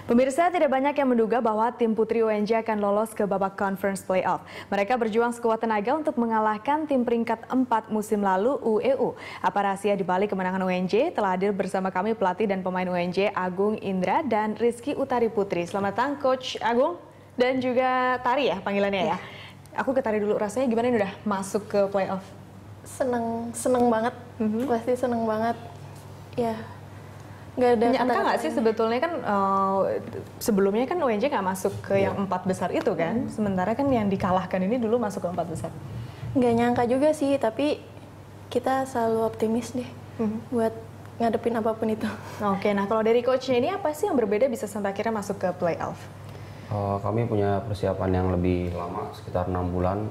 Pemirsa, tidak banyak yang menduga bahwa tim putri UNJ akan lolos ke babak conference playoff. Mereka berjuang sekuat tenaga untuk mengalahkan tim peringkat 4 musim lalu UEU. Apa rahasia di balik kemenangan UNJ? Telah hadir bersama kami pelatih dan pemain UNJ Agung Indra dan Rizky Utari Putri. Selamat datang Coach Agung dan juga Tari ya panggilannya ya. Aku ke Tari dulu, rasanya gimana ini udah masuk ke playoff? Seneng banget, pasti seneng banget. Ya, nggak ada. Nyangka nggak sih sebetulnya kan sebelumnya kan UNJ nggak masuk ke yang 4 besar itu kan, sementara kan yang dikalahkan ini dulu masuk ke 4 besar. Nggak nyangka juga sih, tapi kita selalu optimis deh buat ngadepin apapun itu. Oke, nah kalau dari coachnya ini apa sih yang berbeda bisa sampai akhirnya masuk ke playoff? Kami punya persiapan yang lebih lama, sekitar 6 bulan,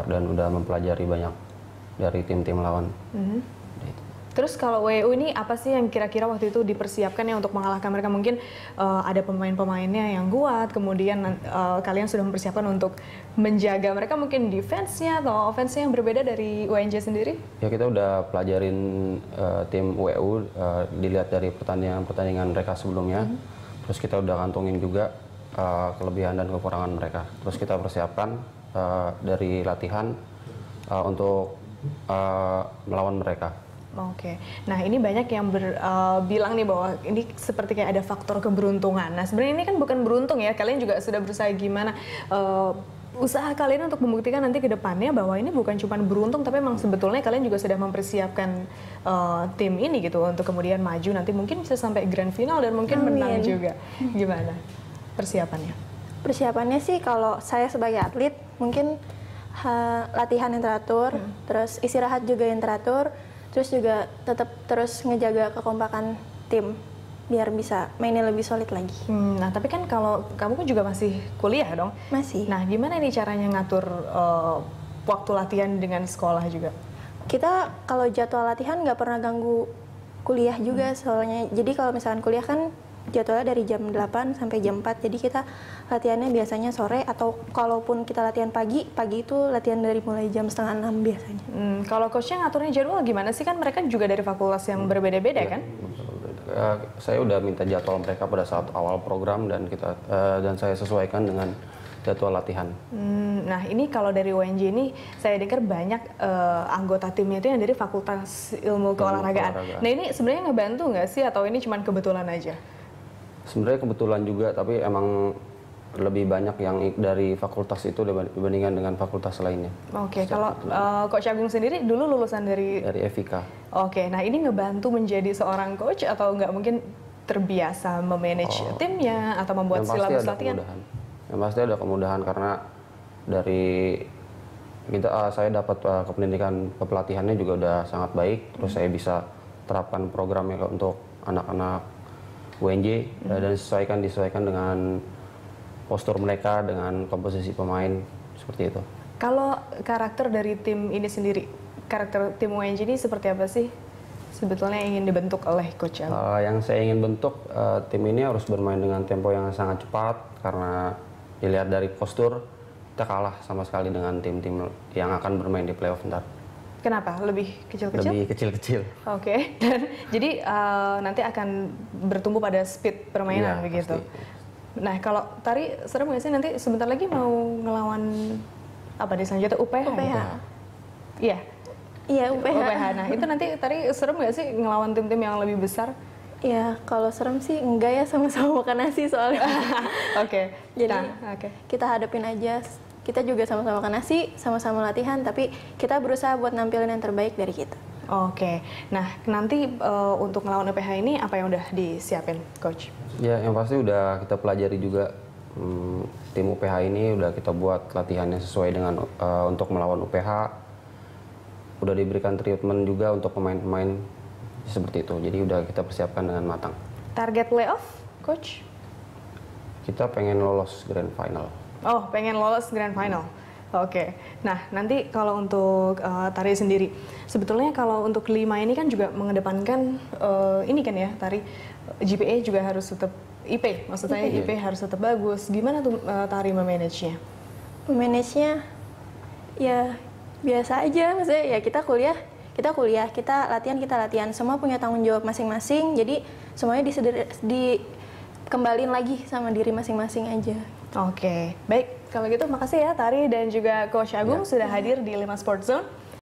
dan udah mempelajari banyak dari tim-tim lawan. Terus kalau WU ini apa sih yang kira-kira waktu itu dipersiapkan ya untuk mengalahkan mereka? Mungkin ada pemain-pemainnya yang kuat, kemudian kalian sudah mempersiapkan untuk menjaga mereka, mungkin defense-nya atau offense-nya yang berbeda dari UNJ sendiri? Ya, kita udah pelajarin tim WU, dilihat dari pertandingan mereka sebelumnya. Terus kita udah kantongin juga kelebihan dan kekurangan mereka. Terus kita persiapkan dari latihan untuk melawan mereka. Oke, nah ini banyak yang bilang nih bahwa ini seperti kayak ada faktor keberuntungan. Nah sebenarnya ini kan bukan beruntung ya, kalian juga sudah berusaha gimana usaha kalian untuk membuktikan nanti ke depannya bahwa ini bukan cuma beruntung, tapi memang sebetulnya kalian juga sudah mempersiapkan tim ini gitu untuk kemudian maju nanti mungkin bisa sampai grand final dan mungkin menang juga. Gimana persiapannya? Persiapannya sih kalau saya sebagai atlet mungkin latihan yang teratur, terus istirahat juga yang teratur. Terus juga tetap terus ngejaga kekompakan tim biar bisa mainnya lebih solid lagi. Nah tapi kan kalau kamu kan juga masih kuliah dong? Masih. Nah gimana ini caranya ngatur waktu latihan dengan sekolah juga? Kita kalau jadwal latihan nggak pernah ganggu kuliah juga soalnya. Jadi kalau misalkan kuliah kan jadwalnya dari jam 8 sampai jam 4. Jadi kita latihannya biasanya sore atau kalaupun kita latihan pagi itu latihan dari mulai jam 5:30 biasanya. Kalau coachnya ngaturnya jadwal gimana sih? Kan mereka juga dari fakultas yang berbeda-beda kan? Saya udah minta jadwal mereka pada saat awal program dan saya sesuaikan dengan jadwal latihan. Nah ini kalau dari UNJ ini saya dengar banyak anggota timnya itu yang dari Fakultas Ilmu Keolahragaan. Nah ini sebenarnya ngebantu nggak sih atau ini cuma kebetulan aja? Sebenarnya kebetulan juga, tapi emang lebih banyak yang dari fakultas itu dibandingkan dengan fakultas lainnya. Oke, kalau Coach Agung sendiri dulu lulusan dari FIK. Oke, nah ini ngebantu menjadi seorang coach atau nggak mungkin terbiasa memanage timnya atau membuat silabus latihan? Yang pasti ada kemudahan karena dari saya dapat kependidikan kepelatihannya juga udah sangat baik. Terus saya bisa terapkan programnya untuk anak-anak UNJ dan disesuaikan dengan postur mereka, dengan komposisi pemain, seperti itu. Kalau karakter dari tim ini sendiri, karakter tim UNJ ini seperti apa sih sebetulnya yang ingin dibentuk oleh Coach Agung? Yang saya ingin bentuk, tim ini harus bermain dengan tempo yang sangat cepat, karena dilihat dari postur, kita kalah sama sekali dengan tim-tim yang akan bermain di playoff ntar. Kenapa? Lebih kecil-kecil? Lebih kecil-kecil. Oke, dan jadi nanti akan bertumbuh pada speed permainan begitu. Pasti. Nah, kalau Tari serem nggak sih nanti sebentar lagi mau ngelawan apa di selanjutnya UPH? Gitu? Iya. Iya, UPH. Nah, itu nanti Tari serem nggak sih ngelawan tim-tim yang lebih besar? Ya, kalau serem sih enggak ya, sama-sama makan nasi soalnya. Oke. Jadi kita hadapin aja. Kita juga sama-sama makan nasi, sama-sama latihan, tapi kita berusaha buat nampilin yang terbaik dari kita. Oke, nah nanti untuk ngelawan UPH ini apa yang udah disiapin, Coach? Ya, yang pasti udah kita pelajari juga tim UPH ini, udah kita buat latihannya sesuai dengan untuk melawan UPH. Udah diberikan treatment juga untuk pemain-pemain seperti itu, jadi udah kita persiapkan dengan matang. Target playoff, Coach? Kita pengen lolos grand final. Oh, pengen lolos grand final. Oke. Nah, nanti kalau untuk Tari sendiri, sebetulnya kalau untuk 5 ini kan juga mengedepankan ini kan ya, Tari, GPA juga harus tetap IP. Maksud saya IP harus tetap bagus. Gimana tuh Tari memanage-nya? Memanage-nya ya biasa aja, maksudnya ya kita kuliah, kita latihan, semua punya tanggung jawab masing-masing. Jadi semuanya kembaliin lagi sama diri masing-masing aja. Oke, baik. Kalau gitu makasih ya Tari dan juga Coach Agung sudah hadir di 5 Sport Zone.